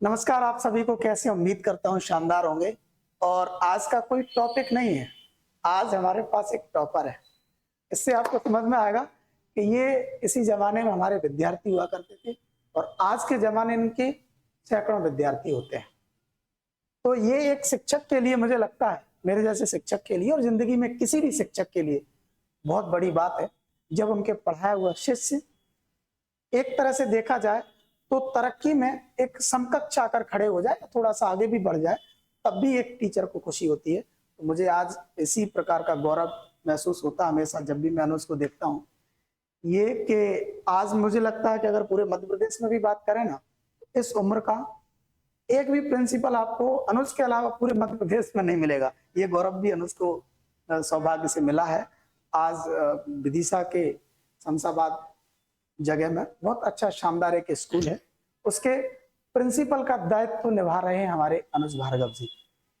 नमस्कार आप सभी को। कैसे उम्मीद करता हूँ शानदार होंगे। और आज का कोई टॉपिक नहीं है, आज हमारे पास एक टॉपर है। इससे आपको समझ में आएगा कि ये इसी जमाने में हमारे विद्यार्थी हुआ करते थे और आज के जमाने में इनके सैकड़ों विद्यार्थी होते हैं। तो ये एक शिक्षक के लिए, मुझे लगता है मेरे जैसे शिक्षक के लिए और जिंदगी में किसी भी शिक्षक के लिए बहुत बड़ी बात है जब उनके पढ़ाया हुआ शिष्य एक तरह से देखा जाए तो तरक्की में एक समकक्ष आकर खड़े हो जाए, थोड़ा सा आगे भी बढ़ जाए, तब भी एक टीचर को खुशी होती है। तो मुझे आज इसी प्रकार का गौरव महसूस होता है हमेशा जब भी मैं अनुज को देखता हूँ। ये कि आज मुझे लगता है कि अगर पूरे मध्य प्रदेश में भी बात करें ना, तो इस उम्र का एक भी प्रिंसिपल आपको अनुज के अलावा पूरे मध्य प्रदेश में नहीं मिलेगा। ये गौरव भी अनुज को सौभाग्य से मिला है। आज विदिशा के शमशाबाद जगह में बहुत अच्छा शानदार एक स्कूल है, उसके प्रिंसिपल का दायित्व निभा रहे हैं हमारे अनुज भार्गव जी,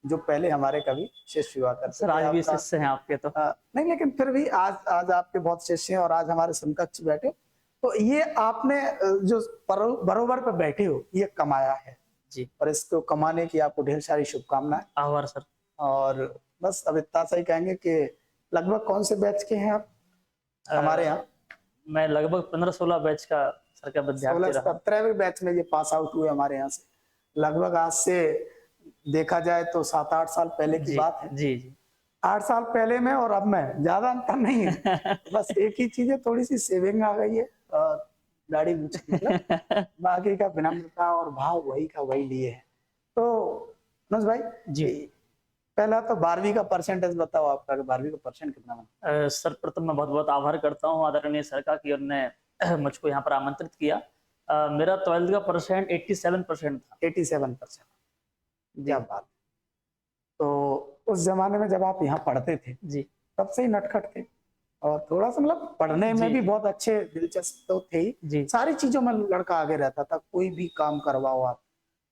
जो पहले हमारे कभी शिष्य हुआ करते सर। आज भी शिष्य हैं आपके तो नहीं, लेकिन फिर भी आज आपके बहुत शिष्य हैं और आज हमारे समकक्ष बैठे। तो ये आपने जो बरोबर पे बैठे हो, ये कमाया है जी, और इसको कमाने की आपको ढेर सारी शुभकामनाएं। आभार सर। और बस अब इतना सा ही कहेंगे कि लगभग कौन से बैच के हैं आप हमारे यहाँ? मैं लगभग 15-16 बैच का सर का विद्यार्थी रहा। 17वें बैच में ये पास आउट हुए हमारे यहाँ से। लगभग आज से देखा जाए तो 7-8 साल पहले की बात है। जी जी 8 साल पहले में और अब में ज्यादा अंतर नहीं है। बस एक ही चीज है, थोड़ी सी सेविंग आ गई है और दाढ़ी मूंछ, मतलब बाकी का विनम्रता और भाव वही का वही लिए है। तो अनुज भाई जी, पहला तो 12वीं का परसेंटेज बताओ आपका, 12वीं का परसेंट कितना बना? सर प्रथम मैं बहुत बहुत आभार करता हूँ आदरणीय सर का कि उन्होंने मुझको यहाँ पर आमंत्रित किया। मेरा 12th का परसेंट 87% था। 87%, क्या बात। तो उस जमाने में जब आप यहाँ पढ़ते थे जी, तब से ही नटखट थे और थोड़ा सा मतलब पढ़ने में भी बहुत अच्छे, दिलचस्प तो थे ही। जी, सारी चीजों में लड़का आगे रहता था, कोई भी काम करवाओ आप,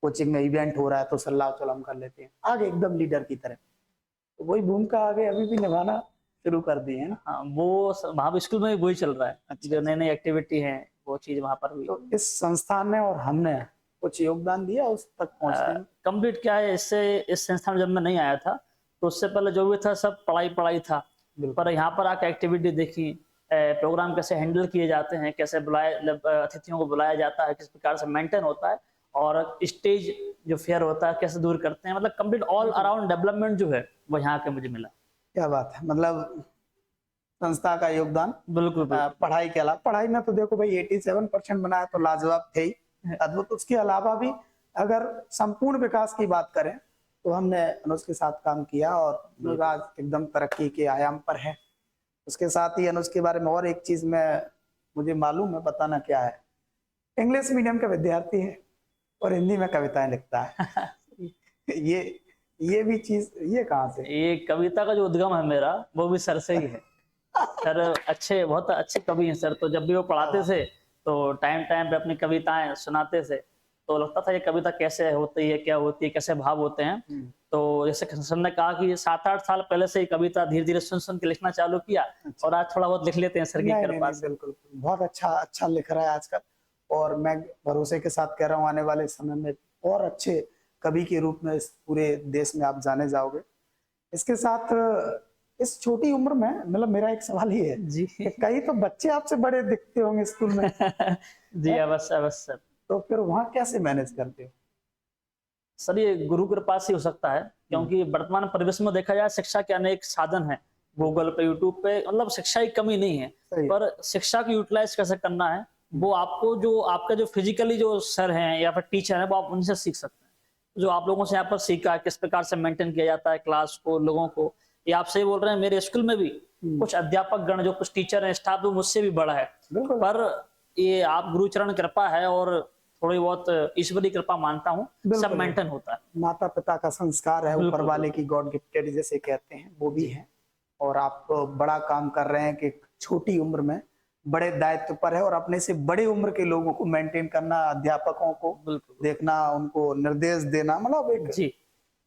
कोचिंग में इवेंट हो रहा है तो सल्लाह चलम कर लेते हैं, आगे एकदम लीडर की तरह। तो वही भूमिका आगे अभी भी निभाना शुरू कर दी है ना। हाँ, वो वहाँ पर स्कूल में भी वही चल रहा है। अच्छा, जो नई नई एक्टिविटी है वो चीज वहाँ पर हुई। तो इस संस्थान ने और हमने कुछ योगदान दिया उस तक पहुंचने में? कंप्लीट क्या है, इससे इस संस्था में जब मैं नहीं आया था तो उससे पहले जो भी था सब पढ़ाई पढ़ाई था। पर यहाँ पर आकर एक्टिविटी देखी, प्रोग्राम कैसे हैंडल किए जाते हैं, कैसे अतिथियों को बुलाया जाता है, किस प्रकार से मेंटेन होता है और स्टेज जो फेयर होता है कैसे दूर करते हैं, मतलब कंप्लीट ऑल अराउंड डेवलपमेंट जो है वो यहाँ के मुझे मिला। क्या बात है, मतलब संस्था का योगदान बिल्कुल बिल्कुल। पढ़ाई के अलावा, पढ़ाई में तो देखो भाई 87% बनाया तो लाजवाब थे ही, अद्भुत। उसके अलावा भी अगर संपूर्ण विकास की बात करें तो हमने अनुज के साथ काम किया और अनुज आज एकदम तरक्की के आयाम पर है। उसके साथ ही अनुज के बारे में और एक चीज में मुझे मालूम है, बताना क्या है, इंग्लिश मीडियम का विद्यार्थी है और हिंदी में कविताएं लिखता है। ये भी चीज, ये कहाँ से? ये कविता का जो उद्गम है मेरा वो भी सर से ही है। सर अच्छे, बहुत अच्छे कवि हैं सर। तो जब भी वो पढ़ाते थे तो टाइम टाइम पे अपनी कविताएं सुनाते थे, तो लगता था ये कविता कैसे होती है, क्या होती है, कैसे भाव होते हैं। तो जैसे सर ने कहा कि 7-8 साल पहले से ही कविता धीरे धीरे सुन सुन के लिखना चालू किया और आज थोड़ा बहुत लिख लेते हैं सर की कृपा से। बिल्कुल, बहुत अच्छा लिख रहा है आजकल और मैं भरोसे के साथ कह रहा हूँ आने वाले समय में और अच्छे कवि के रूप में इस पूरे देश में आप जाने जाओगे। इसके साथ इस छोटी उम्र में, मतलब मेरा एक सवाल ही है जी, कई तो बच्चे आपसे बड़े दिखते होंगे स्कूल में। जी अवश्य अवश्य सर। तो फिर वहाँ कैसे मैनेज करते हो? सर ये गुरु कृपा से हो सकता है, क्योंकि वर्तमान परिवेश में देखा जाए शिक्षा के अनेक साधन हैं, गूगल पे, यूट्यूब पे, मतलब शिक्षा की कमी नहीं है। पर शिक्षा को यूटिलाइज कैसे करना है वो आपको, जो आपका जो फिजिकली जो सर हैं या फिर टीचर हैं, वो आप उनसे सीख सकते हैं। जो आप लोगों से यहाँ पर सीखा किस प्रकार से मेंटेन किया जाता है क्लास को, लोगों को, ये आप सही बोल रहे हैं। मेरे स्कूल में भी कुछ अध्यापक गण, जो कुछ टीचर हैं, स्टाफ भी मुझसे भी बड़ा है, पर ये आप गुरुचरण कृपा है और थोड़ी बहुत ईश्वरी कृपा मानता हूँ, सब मेंटेन होता है। माता पिता का संस्कार है, ऊपर वाले की गॉड गिफ्टेड जैसे कहते हैं, वो भी है। और आप बड़ा काम कर रहे हैं कि छोटी उम्र में बड़े दायित्व पर है और अपने से बड़े उम्र के लोगों को मेंटेन करना, अध्यापकों को देखना, उनको निर्देश देना, मतलब एक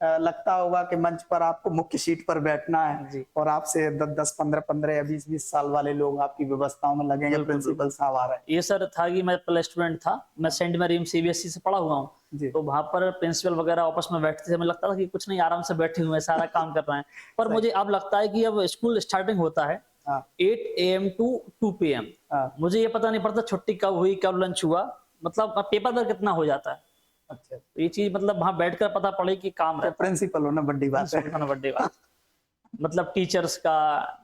लगता होगा कि मंच पर आपको मुख्य सीट पर बैठना है जी। और आपसे 10 15 या 20 साल वाले लोग आपकी व्यवस्थाओं में लगेंगे, बिल्कुल, प्रिंसिपल साहब आ रहे हैं। ये सर था कि मैं पहले स्टूडेंट था, मैं सेंट मैरी सीबीएसई से पढ़ा हुआ हूँ। जी। तो वहाँ पर प्रिंसिपल वगैरह आपस में बैठते थे, मुझे लगता था कि कुछ नहीं, आराम से बैठे हुए हैं, सारा काम कर रहे हैं। पर सही। मुझे अब लगता है कि अब स्कूल स्टार्टिंग होता है हाँ 8 AM टू 2 PM। हाँ। मुझे ये पता नहीं पड़ता छुट्टी कब हुई, कब लंच हुआ, मतलब अब पेपर वर्क कितना हो जाता है। अच्छा, तो ये चीज मतलब वहाँ बैठकर पता पड़े कि काम रहता है। प्रिंसिपल होना बड़ी बात है। प्रिंसिपल बर्थडे बात, मतलब टीचर्स का,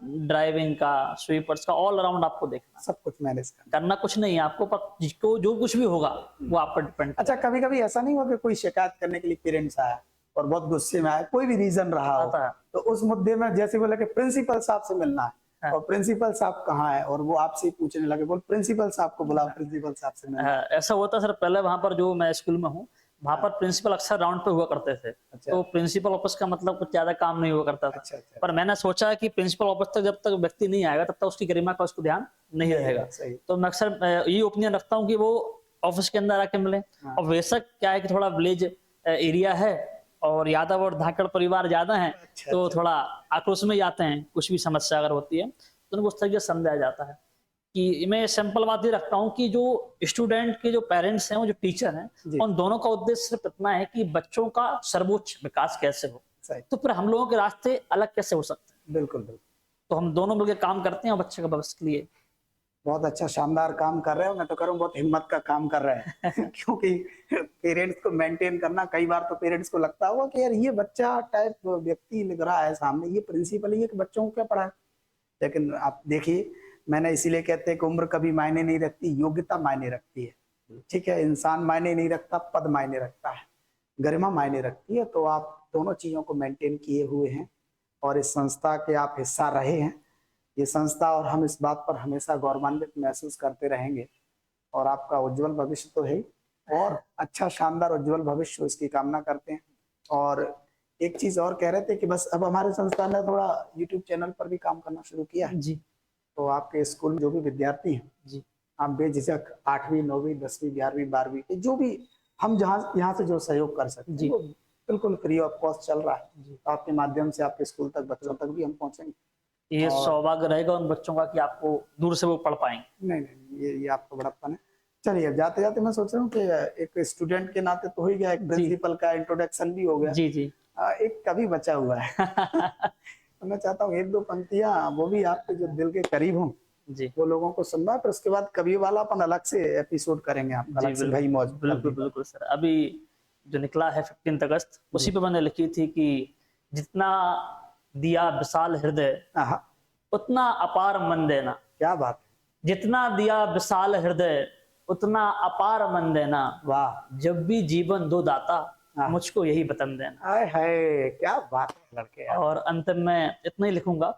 ड्राइविंग का, स्वीपर्स का, ऑल अराउंड आपको देखना, सब कुछ मैनेज करना। करना कुछ नहीं है आपको, पर जिसको जो कुछ भी होगा वो आप पर डिपेंड। अच्छा, कभी कभी ऐसा नहीं हुआ कि कोई शिकायत करने के लिए पेरेंट्स आया और बहुत गुस्से में आया, कोई भी रीजन रहा हो, आता है। तो उस मुद्दे में जैसे बोला कि प्रिंसिपल साहब से मिलना है, हाँ। और प्रिंसिपल साहब कहाँ है, और वो आपसे ही पूछने लगे, बोल प्रिंसिपल साहब को बुलाओ, प्रिंसिपल साहब से मिलना है। ऐसा होता सर, पहले वहां पर जो मैं स्कूल में हूँ वहां पर प्रिंसिपल अक्सर राउंड पे हुआ करते थे। अच्छा। तो प्रिंसिपल ऑफिस का मतलब कुछ ज्यादा काम नहीं हुआ करता था। अच्छा अच्छा। पर मैंने सोचा कि प्रिंसिपल ऑफिस तक जब तक व्यक्ति नहीं आएगा तब तक उसकी गरिमा का उसको ध्यान नहीं रहेगा। सही। तो मैं अक्सर ये ओपिनियन रखता हूँ कि वो ऑफिस के अंदर आके मिले। हाँ। और बेशक क्या है कि थोड़ा विलेज एरिया है और यादव और धाकड़ परिवार ज्यादा है, अच्छा, तो अच्छा। थोड़ा आक्रोश में जाते हैं, कुछ भी समस्या अगर होती है तो उनको उस तरीके से समझाया जाता है। कि मैं सिंपल बात ये रखता हूँ कि जो स्टूडेंट के जो पेरेंट्स हैं, वो जो टीचर हैं, जी। उन दोनों का उद्देश्य सिर्फ इतना है कि बच्चों का सर्वोच्च विकास कैसे हो। सही। तो फिर हम लोगों के रास्ते अलग कैसे हो सकते हैं? बिल्कुल बिल्कुल। तो हम दोनों मिलकर काम करते हैं और बच्चे के भविष्य के लिए। बहुत अच्छा शानदार काम कर रहे हो, मैं तो कह रहा हूँ बहुत हिम्मत का काम कर रहे हैं। क्योंकि पेरेंट्स को मेंटेन करना, कई बार तो पेरेंट्स को लगता होगा कि यार ये बच्चा टाइप व्यक्ति लिख रहा है सामने, ये प्रिंसिपल ही है कि बच्चों को क्या पढ़ाए। लेकिन आप देखिए, मैंने इसीलिए कहते हैं कि उम्र कभी मायने नहीं रखती, योग्यता मायने रखती है। ठीक है, इंसान मायने नहीं रखता, पद मायने रखता है, गरिमा मायने रखती है। तो आप दोनों चीजों को मेंटेन किए हुए हैं और इस संस्था के आप हिस्सा रहे हैं। ये संस्था और हम इस बात पर हमेशा गौरवान्वित महसूस करते रहेंगे, और आपका उज्जवल भविष्य तो है ही, और अच्छा शानदार उज्जवल भविष्य इसकी कामना करते हैं। और एक चीज और कह रहे थे कि बस अब हमारे संस्थान ने थोड़ा यूट्यूब चैनल पर भी काम करना शुरू किया है। जी तो आपके स्कूल में जो भी विद्यार्थी हैं, जी आप बेझिझक 8वीं 9वीं 10वीं 11वीं 12वीं के जो भी हम जहाँ यहाँ से जो सहयोग कर सकते हैं, जी। वो बिल्कुल फ्री ऑफ कॉस्ट चल रहा है। जी। तो आपके माध्यम से आपके स्कूल तक, बच्चों तक भी हम पहुंचेंगे। ये और सौभाग्य रहेगा उन बच्चों का कि आपको दूर से वो पढ़ पाएंगे। नहीं नहीं, ये आपका बड़प्पन है। चलिए, अब जाते जाते मैं सोच रहा हूँ कि एक स्टूडेंट के नाते तो हो ही गया, एक प्रिंसिपल का इंट्रोडक्शन भी हो गया। जी जी। एक कवि बचा हुआ है। तो मैं चाहता हूँ एक दो पंक्तियां वो भी आपके जो दिल के करीब हों, जी वो लोगों को सुनना, फिर उसके बाद कवि वाला अपन अलग से एपिसोड करेंगे, आपका जी अलग से भाई मौज। बिल्कुल बिल्कुल सर। अभी जो निकला है 15 अगस्त, उसी पे मैंने लिखी थी कि जितना दिया विशाल हृदय आहा, उतना अपार मन देना, क्या बात जितना दिया विशाल हृदय उतना अपार मन देना, है, वाह। जब भी जीवन दो दाता हाँ। मुझको यही वतन देना। आय हाय, क्या बात है लड़के यार। और अंत में इतना ही लिखूंगा,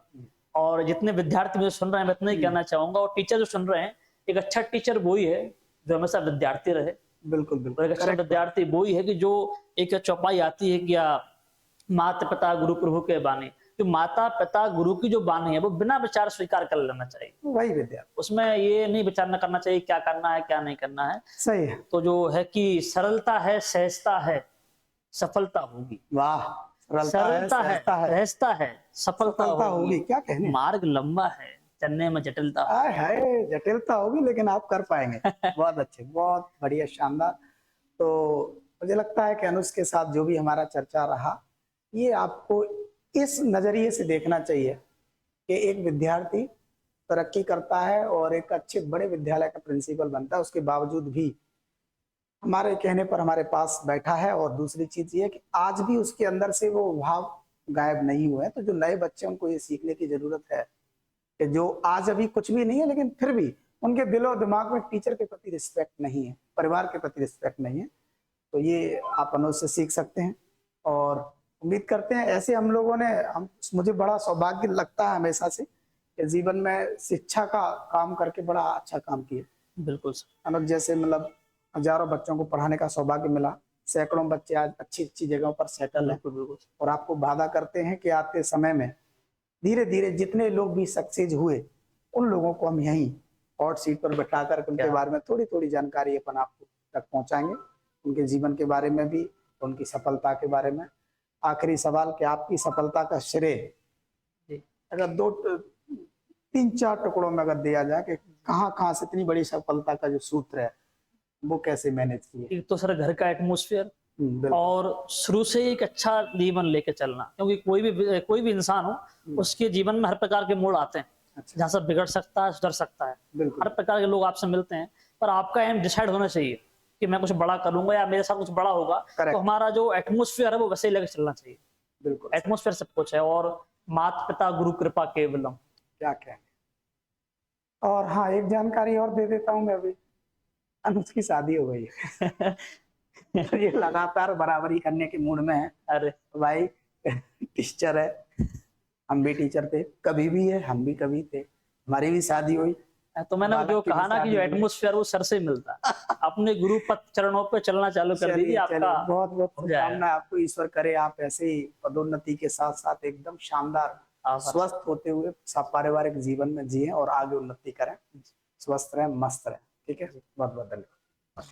और जितने विद्यार्थी मुझे सुन रहे हैं मैं इतना ही कहना चाहूंगा, और टीचर जो सुन रहे हैं, एक अच्छा टीचर वो ही है जो हमेशा विद्यार्थी रहे, बिल्कुल और बिल्कुल एक अच्छा correct। विद्यार्थी वो ही है कि जो एक चौपाई आती है कि माता पिता गुरु प्रभु के बानी, जो माता पिता गुरु की जो बानी है वो बिना विचार स्वीकार कर लेना चाहिए। वही विद्या, उसमें ये नहीं विचार करना चाहिए क्या करना है क्या नहीं करना है। सही है। तो जो है कि सरलता है, सहजता है, सफलता होगी। वाह, सरलता है, सहजता है, सहजता है, सफलता सफलता होगी। होगी, क्या कहने। मार्ग लंबा है, चलने में जटिलता होगी। आय हाय, जटिलता होगी लेकिन आप कर पाएंगे। बहुत अच्छे, बहुत बढ़िया, शानदार। तो मुझे लगता है कि अनुज के साथ जो भी हमारा चर्चा रहा, ये आपको इस नजरिए से देखना चाहिए कि एक विद्यार्थी तरक्की करता है और एक अच्छे बड़े विद्यालय का प्रिंसिपल बनता है, उसके बावजूद भी हमारे कहने पर हमारे पास बैठा है। और दूसरी चीज ये कि आज भी उसके अंदर से वो भाव गायब नहीं हुए हैं। तो जो नए बच्चे, उनको ये सीखने की जरूरत है कि जो आज अभी कुछ भी नहीं है, लेकिन फिर भी उनके दिलो दिमाग में टीचर के प्रति रिस्पेक्ट नहीं है, परिवार के प्रति रिस्पेक्ट नहीं है। तो ये आप अनुज से सीख सकते हैं, और उम्मीद करते हैं ऐसे हम लोगों ने, मुझे बड़ा सौभाग्य लगता है हमेशा से कि जीवन में शिक्षा का काम करके बड़ा अच्छा काम किया। बिल्कुल सर। अनुज जैसे मतलब हजारों बच्चों को पढ़ाने का सौभाग्य मिला, सैकड़ों बच्चे आज अच्छी अच्छी जगहों पर सेटल हैं, बिल्कुल बिल्कुल। और आपको वादा करते हैं कि आते समय में धीरे धीरे जितने लोग भी सक्सेस हुए, उन लोगों को हम यहीं हॉट सीट पर बैठा कर उनके बारे में थोड़ी थोड़ी जानकारी अपन आपको तक पहुंचाएंगे, उनके जीवन के बारे में भी, उनकी सफलता के बारे में। आखिरी सवाल कि आपकी सफलता का श्रेय जी। अगर 3-4 टुकड़ों में अगर दिया जाए कि कहाँ कहाँ से इतनी बड़ी सफलता का जो सूत्र है वो कैसे मैनेज किए? एक तो सर घर का एटमॉस्फेयर, बिल्कुल। और शुरू से ही एक अच्छा जीवन लेके चलना, क्योंकि कोई भी इंसान हो उसके जीवन में हर प्रकार के मोड़ आते हैं, अच्छा। जहाँ से बिगड़ सकता है, सुधर सकता है। बिल्कुल। हर प्रकार के लोग आपसे मिलते हैं, पर आपका एम डिसाइड होना चाहिए कि मैं कुछ बड़ा करूंगा या मेरे साथ कुछ बड़ा होगा। Correct. तो हमारा जो एटमॉस्फेयर है वो वैसे ही लेके चलना चाहिए। बिल्कुल एटमॉस्फेयर सब कुछ है, और माता पिता गुरु कृपा केवलम। क्या कहेंगे। और हाँ, एक जानकारी और दे देता हूँ मैं अभी, अनुज की शादी हो गई है। तो ये लगातार बराबरी करने के मूड में है। अरे भाई टीचर है, हम भी टीचर थे, कभी भी है, हम भी कभी थे, हमारी भी शादी हुई। तो मैंने बालक जो की भी कहा ना कि शादी जो हुई। एटमॉस्फेयर वो सर से ही मिलता है। अपने गुरु पद चरणों पे चलना चालू कर दीजिए, आपका बहुत बहुत हो जाएगा। शुभकामनाएं आपको, ईश्वर करे आप ऐसे ही पदोन्नति के साथ साथ एकदम शानदार आभार। स्वस्थ होते हुए सब पारिवारिक जीवन में जिए और आगे उन्नति करें, स्वस्थ रहें, मस्त रहें। ठीक है, बहुत बहुत धन्यवाद।